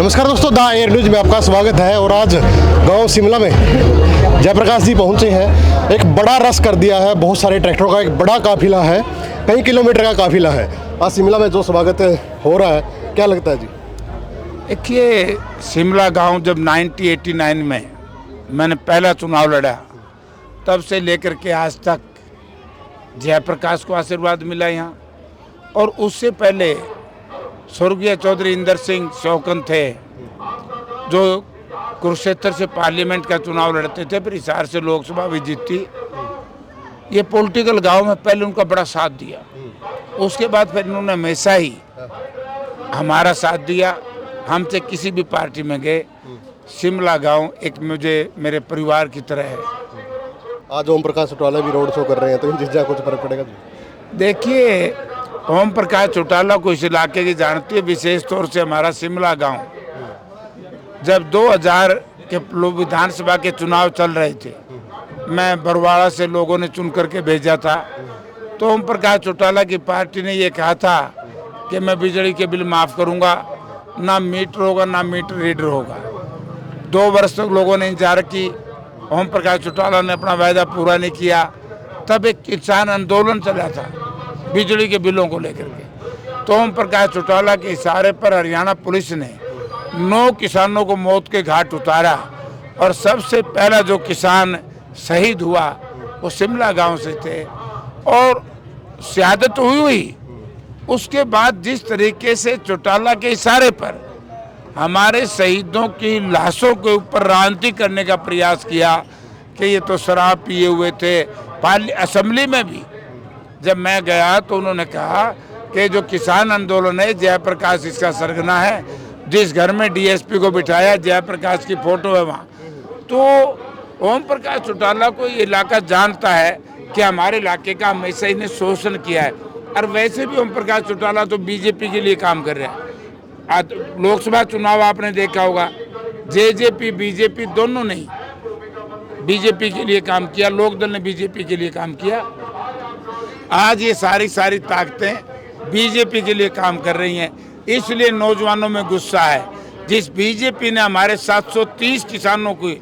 नमस्कार दोस्तों, the air news में आपका स्वागत है। और आज गांव शिमला में जयप्रकाश जी पहुंचे हैं। एक बड़ा रस कर दिया है, बहुत सारे ट्रैक्टरों का एक बड़ा काफिला है, कई किलोमीटर का काफिला है। आज शिमला में जो स्वागत हो रहा है, क्या लगता है जी? देखिए, शिमला गांव जब 1989 में मैंने पहला चुनाव लड़ा, तब से लेकर के आज तक जयप्रकाश को आशीर्वाद मिला यहाँ। और उससे पहले स्वर्गीय चौधरी इंदर सिंह शौकन थे, जो कुरुक्षेत्र से पार्लियामेंट का चुनाव लड़ते थे, फिर हिसार से लोकसभा भी जीती। ये पॉलिटिकल गांव में पहले उनका बड़ा साथ दिया, उसके बाद फिर इन्होंने हमेशा ही हमारा साथ दिया। हमसे किसी भी पार्टी में गए, शिमला गांव एक मुझे मेरे परिवार की तरह है। आज ओम प्रकाश चौटाला भी रोड शो कर रहे हैं, तो इन चीज़ का कुछ फर्क पड़ेगा जी? देखिए, ओम प्रकाश चौटाला को इस इलाके की जानती है, विशेष तौर से हमारा शिमला गांव। जब 2000 के विधानसभा के चुनाव चल रहे थे, मैं बरवाड़ा से लोगों ने चुन करके भेजा था, तो ओम प्रकाश चौटाला की पार्टी ने ये कहा था कि मैं बिजली के बिल माफ़ करूंगा, ना मीटर होगा ना मीटर रीडर होगा। 2 वर्ष तक लोगों ने इंतजार की, ओम प्रकाश चौटाला ने अपना वायदा पूरा नहीं किया। तब एक किसान आंदोलन चला था बिजली के बिलों को लेकर के, तो ओम प्रकाश चौटाला के इशारे पर हरियाणा पुलिस ने 9 किसानों को मौत के घाट उतारा। और सबसे पहला जो किसान शहीद हुआ वो शिमला गांव से थे, और शहादत हुई। उसके बाद जिस तरीके से चौटाला के इशारे पर हमारे शहीदों की लाशों के ऊपर राजनीति करने का प्रयास किया कि ये तो शराब पिए हुए थे। असेंबली में भी जब मैं गया तो उन्होंने कहा कि जो किसान आंदोलन है, जयप्रकाश इसका सरगना है। जिस घर में डीएसपी को बिठाया, जयप्रकाश की फोटो है वहाँ। तो ओम प्रकाश चौटाला को ये इलाका जानता है कि हमारे इलाके का हमेशा इन्हें शोषण किया है। और वैसे भी ओम प्रकाश चौटाला तो बीजेपी के लिए काम कर रहे हैं। आज लोकसभा चुनाव आपने देखा होगा, जेजेपी बीजेपी दोनों ने बीजेपी के लिए काम किया, लोकदल ने बीजेपी के लिए काम किया। आज ये सारी ताकतें बीजेपी के लिए काम कर रही हैं, इसलिए नौजवानों में गुस्सा है। जिस बीजेपी ने हमारे 730 किसानों की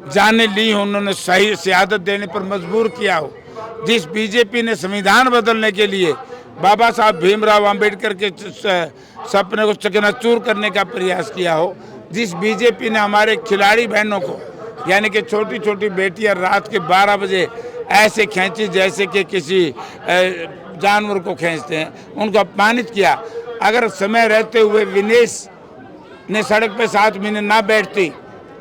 जानें ली हो, उन्होंने सही शहादत देने पर मजबूर किया हो, जिस बीजेपी ने संविधान बदलने के लिए बाबा साहब भीमराव अंबेडकर के सपने को चकनाचूर करने का प्रयास किया हो, जिस बीजेपी ने हमारे खिलाड़ी बहनों को, यानी कि छोटी छोटी बेटियां रात के 12 बजे ऐसे खींची जैसे कि किसी जानवर को खींचते हैं, उनको अपमानित किया। अगर समय रहते हुए विनेश ने सड़क पे 7 महीने ना बैठती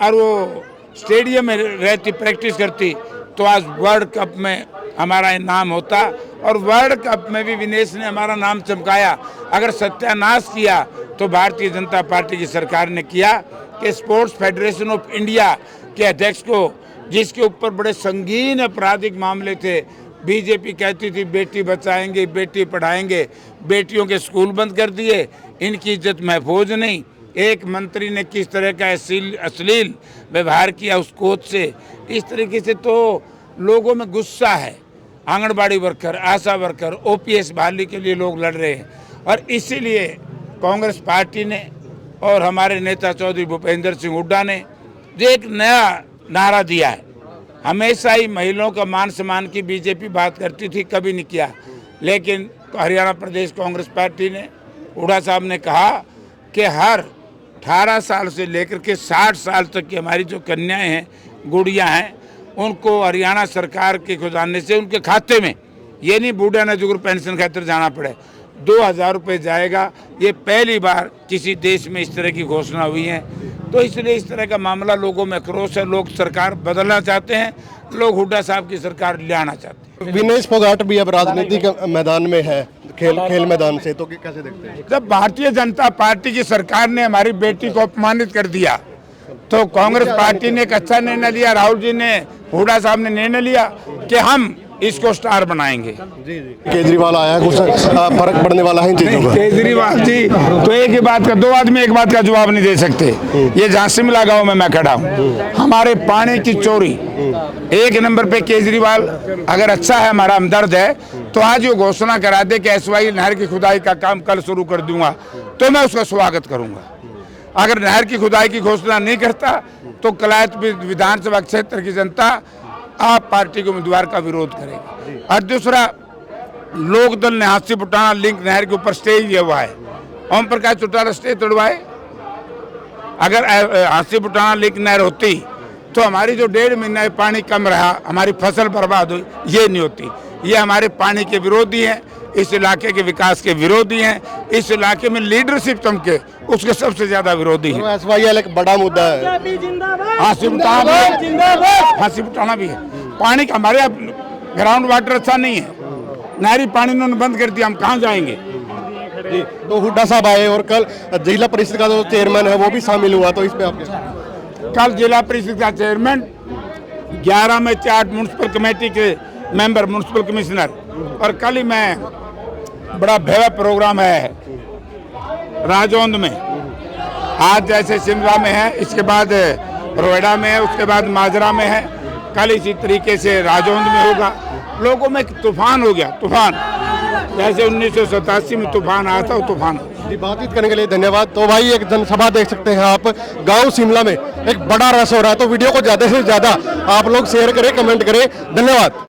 और वो स्टेडियम में रहती, प्रैक्टिस करती, तो आज वर्ल्ड कप में हमारा नाम होता। और वर्ल्ड कप में भी विनेश ने हमारा नाम चमकाया। अगर सत्यानाश किया तो भारतीय जनता पार्टी की सरकार ने किया कि स्पोर्ट्स फेडरेशन ऑफ इंडिया के अध्यक्ष को, जिसके ऊपर बड़े संगीन आपराधिक मामले थे, बीजेपी कहती थी बेटी बचाएंगे, बेटी पढ़ाएंगे, बेटियों के स्कूल बंद कर दिए, इनकी इज्जत महफूज नहीं। एक मंत्री ने किस तरह का अश्लील व्यवहार किया उस कोच से, इस तरीके से तो लोगों में गुस्सा है। आंगनबाड़ी वर्कर, आशा वर्कर, ओपीएस बहाली के लिए लोग लड़ रहे हैं। और इसीलिए कांग्रेस पार्टी ने और हमारे नेता चौधरी भूपेंद्र सिंह हुड्डा ने जो एक नया नारा दिया है, हमेशा ही महिलाओं का मान सम्मान की बीजेपी बात करती थी, कभी नहीं किया। लेकिन हरियाणा प्रदेश कांग्रेस पार्टी ने, हुड्डा साहब ने कहा कि हर 18 साल से लेकर के 60 साल तक की हमारी जो कन्याएं हैं, गुड़ियां हैं, उनको हरियाणा सरकार के खजाने से उनके खाते में, ये नहीं बूढ़ा न जुगुर पेंशन खातिर जाना पड़े, 2000 रुपये जाएगा। ये पहली बार किसी देश में इस तरह की घोषणा हुई है। तो इसलिए इस तरह का मामला लोगों में क्रोश है। लोग सरकार बदलना चाहते हैं, लोग हुड्डा साहब की सरकार ले आना चाहते हैं। विनेश फोगाट भी अब राजनीतिक मैदान में है, खेल मैदान से, तो कैसे देखते हैं? जब भारतीय जनता पार्टी की सरकार ने हमारी बेटी को अपमानित कर दिया, तो कांग्रेस पार्टी ने एक अच्छा निर्णय लिया, राहुल जी ने, हुड्डा साहब ने निर्णय लिया कि हम इसको स्टार बनाएंगे। जी जी। केजरीवाल आया, कुछ फर्क पड़ने वाला है इन चीजों का? केजरीवाल जी तो एक ही बात का, 2 आदमी एक बात का जवाब नहीं दे सकते। ये जहाँ शिमला गांव में मैं खड़ा हूँ, हमारे पानी की चोरी 1 नंबर पे केजरीवाल अगर अच्छा है, हमारा हमदर्द है, तो आज ये घोषणा करा दे कि एसवाई नहर की खुदाई का काम कल शुरू कर दूंगा, तो मैं उसका स्वागत करूंगा। अगर नहर की खुदाई की घोषणा नहीं करता तो कलायत विधानसभा क्षेत्र की जनता आप पार्टी के उम्मीदवार का विरोध करेगी। और दूसरा, लोकदल ने हाथी पुटाना लिंक नहर के ऊपर स्टे लिया हुआ है। ओम प्रकाश चौटाला स्टे तोड़वाए। अगर हाथी पुटाना लिंक नहर होती तो हमारी जो 1.5 महीना पानी कम रहा, हमारी फसल बर्बाद हुई, ये नहीं होती। ये हमारे पानी के विरोधी हैं, इस इलाके के विकास के विरोधी हैं, इस इलाके में लीडरशिप चमके उसके सबसे ज्यादा विरोधी हैं। SYL एक बड़ा मुद्दा है। हाथी पुटाना भी है। पानी का हमारे ग्राउंड वाटर अच्छा नहीं है, नहरी पानी उन्होंने बंद कर दिया, हम कहाँ जाएंगे। तो हुड्डा साहब आए और कल जिला परिषद का जो चेयरमैन है वो भी शामिल हुआ, तो इस पे आपके कल जिला परिषद का चेयरमैन 11 में 4 म्यूनसिपल कमेटी के मेंबर, म्यूनसिपल कमिश्नर, और कल ही मैं बड़ा भव्य प्रोग्राम है राजौंद में। आज जैसे शिमला में है, इसके बाद रोएडा में है, उसके बाद माजरा में है, कल इसी तरीके से राजौंद में होगा। लोगों में एक तूफान हो गया, तूफान जैसे 1987 में तूफान आया था, वो तूफान। बातचीत करने के लिए धन्यवाद। तो भाई एक जनसभा देख सकते हैं आप, गांव शिमला में एक बड़ा रस हो रहा है। तो वीडियो को ज़्यादा से ज़्यादा आप लोग शेयर करें, कमेंट करें। धन्यवाद।